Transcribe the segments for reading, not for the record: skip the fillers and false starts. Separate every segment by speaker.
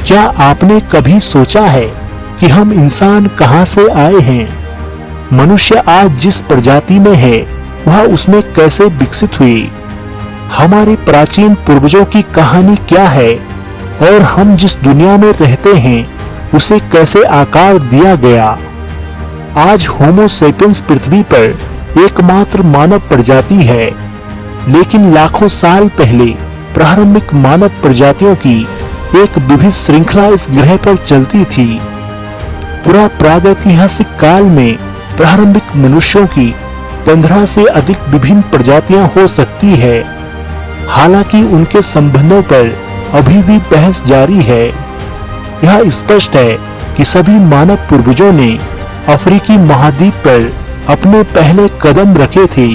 Speaker 1: क्या आपने कभी सोचा है कि हम इंसान कहां से आए हैं? मनुष्य आज जिस प्रजाति में है वह उसमें कैसे विकसित हुई? हमारे प्राचीन पूर्वजों की कहानी क्या है और हम जिस दुनिया में रहते हैं उसे कैसे आकार दिया गया? आज होमो सेपियंस पृथ्वी पर एकमात्र मानव प्रजाति है, लेकिन लाखों साल पहले प्रारंभिक मानव प्रजातियों की एक विविध श्रृंखला इस ग्रह पर चलती थी। पूरा प्रागैतिहासिक काल में प्रारंभिक मनुष्यों की 15 से अधिक विभिन्न प्रजातियां हो सकती है। हालांकि उनके संबंधों पर अभी भी बहस जारी है। यह स्पष्ट है कि सभी मानव पूर्वजों ने अफ्रीकी महाद्वीप पर अपने पहले कदम रखे थे।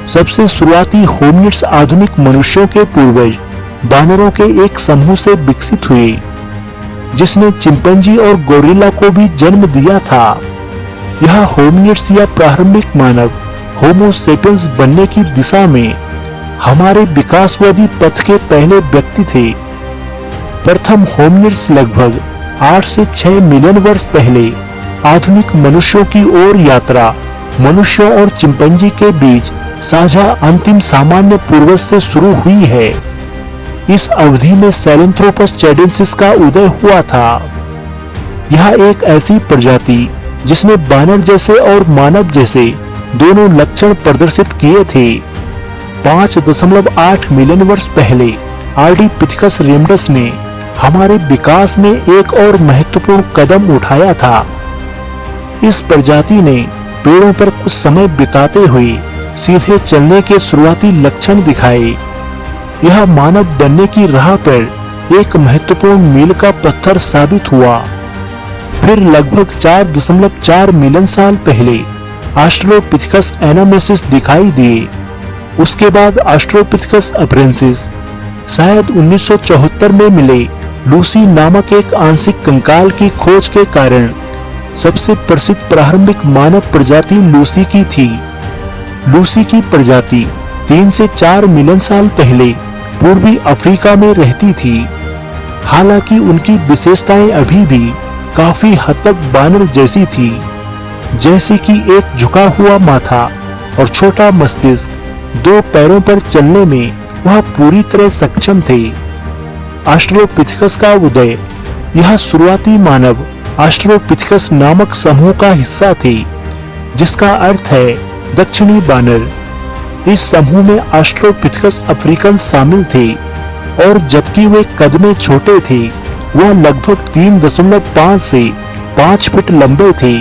Speaker 1: सबसे शुरुआती होमिनिड्स आधुनिक मनुष्यों के पूर्वज बानरों के एक समूह से विकसित हुए, जिसने चिंपैंजी और गोरिल्ला को भी जन्म दिया था। यह होमिनिड्स या प्रारंभिक मानव होमो सेपियंस बनने की दिशा में हमारे विकासवादी पथ के पहले व्यक्ति थे। प्रथम होमिनिड्स लगभग 8 से 6 मिलियन वर्ष पहले आधुनिक मनुष्यों की ओर यात्रा मनुष्यों और चिंपैंजी के बीच साझा अंतिम सामान्य पूर्वज से शुरू हुई है। इस अवधि में सैहेलैंथ्रोपस चैडेंसिस का उदय हुआ था। यह एक ऐसी प्रजाति जिसने बानर जैसे और मानव जैसे दोनों लक्षण प्रदर्शित किए थे। 5.8 मिलियन वर्ष पहले आर्डिपिथेकस रेमडस ने हमारे विकास में एक और महत्वपूर्ण कदम उठाया था। इस प्रजाति ने पेड़ों पर कुछ समय बिताते हुए सीधे चलने के शुरुआती लक्षण दिखाए। यह मानव बनने की राह पर एक महत्वपूर्ण मील का पत्थर साबित हुआ। फिर लगभग 4.4 मिलियन साल पहले ऑस्ट्रोपिथेकस एनामेसिस दिखाई दिए। उसके बाद ऑस्ट्रोपिथेकस अफ्रेंसिस। शायद 1974 में मिले लूसी नामक एक आंशिक कंकाल की खोज के कारण सबसे प्रसिद्ध प्रारंभिक मानव प्रजाति लूसी की थी। लूसी की प्रजाति 3 से 4 मिलियन साल पहले पूर्वी अफ्रीका में रहती थी। हालांकि उनकी विशेषताएं अभी भी काफी हद तक बानर जैसी थी, जैसे कि एक झुका हुआ माथा और छोटा मस्तिष्क। 2 पैरों पर चलने में वह पूरी तरह सक्षम थे। ऑस्ट्रोपिथेकस का उदय। यह शुरुआती मानव ऑस्ट्रोपिथेकस नामक समूह का हिस्सा थे, जिसका अर्थ है दक्षिणी बानर। इस समूह में ऑस्ट्रोपिथेकस अफ्रीकन शामिल थे और जबकि वे कद में छोटे थे, वह लगभग 3.5 से 5 फीट लंबे थे।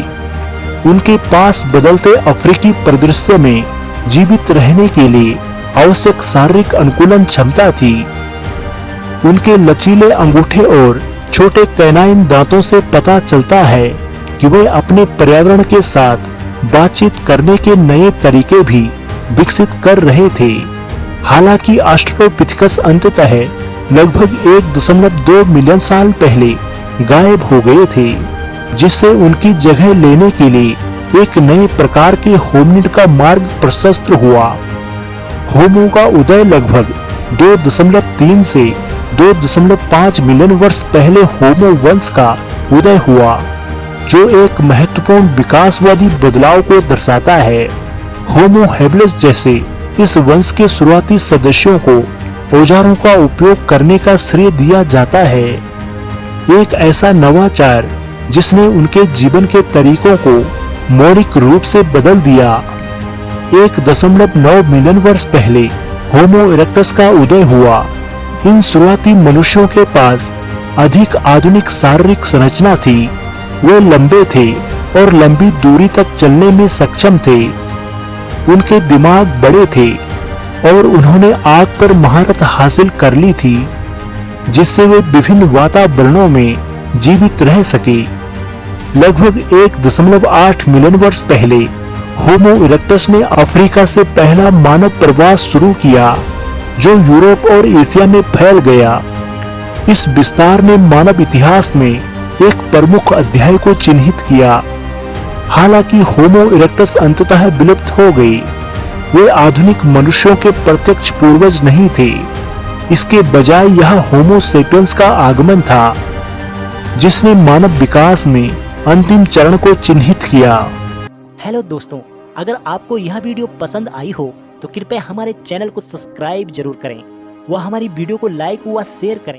Speaker 1: उनके पास बदलते अफ्रीकी परिदृश्य में जीवित रहने के लिए आवश्यक शारीरिक अनुकूलन क्षमता थी। उनके लचीले अंगूठे और छोटे कैनाइन दांतों से पता चलता है कि वे अपने पर्यावरण के साथ बातचीत करने के नए तरीके भी विकसित कर रहे थे। हालांकि ऑस्ट्रोपिथेकस अंततः लगभग 1.2 मिलियन साल पहले गायब हो गए थे, जिससे उनकी जगह लेने के लिए एक नए प्रकार के होमिनिड का मार्ग प्रशस्त हुआ। होमो का उदय लगभग 2.3 से 2.5 मिलियन वर्ष पहले होमो वंश का उदय हुआ, जो एक महत्वपूर्ण विकासवादी बदलाव को दर्शाता है। होमो हैबिलिस जैसे इस वंश के शुरुआती सदस्यों को औजारों का उपयोग करने का श्रेय दिया जाता है। एक ऐसा नवाचार जिसने उनके जीवन के तरीकों को मौलिक रूप से बदल दिया। 1.9 मिलियन वर्ष पहले होमो इरेक्टस का उदय हुआ। इन शुरुआती मनुष्यों के पास अधिक आधुनिक शारीरिक संरचना थी। वे लंबे थे और लंबी दूरी तक चलने में सक्षम थे। उनके दिमाग बड़े थे और उन्होंने आग पर महारत हासिल कर ली थी, जिससे वे विभिन्न वातावरणों में जीवित रह सके। लगभग 1.8 मिलियन वर्ष पहले होमो इरेक्टस ने अफ्रीका से पहला मानव प्रवास शुरू किया, जो यूरोप और एशिया में फैल गया। इस विस्तार ने मानव इतिहास में एक प्रमुख अध्याय को चिन्हित किया। हालांकि होमो इरेक्टस अंततः विलुप्त हो गई। वे आधुनिक मनुष्यों के प्रत्यक्ष पूर्वज नहीं थे। इसके बजाय यह होमो सेपियंस का आगमन था, जिसने मानव विकास में अंतिम चरण को चिन्हित किया।
Speaker 2: हेलो दोस्तों, अगर आपको यह वीडियो पसंद आई हो तो कृपया हमारे चैनल को सब्सक्राइब जरूर करें व हमारी वीडियो को लाइक व शेयर करें।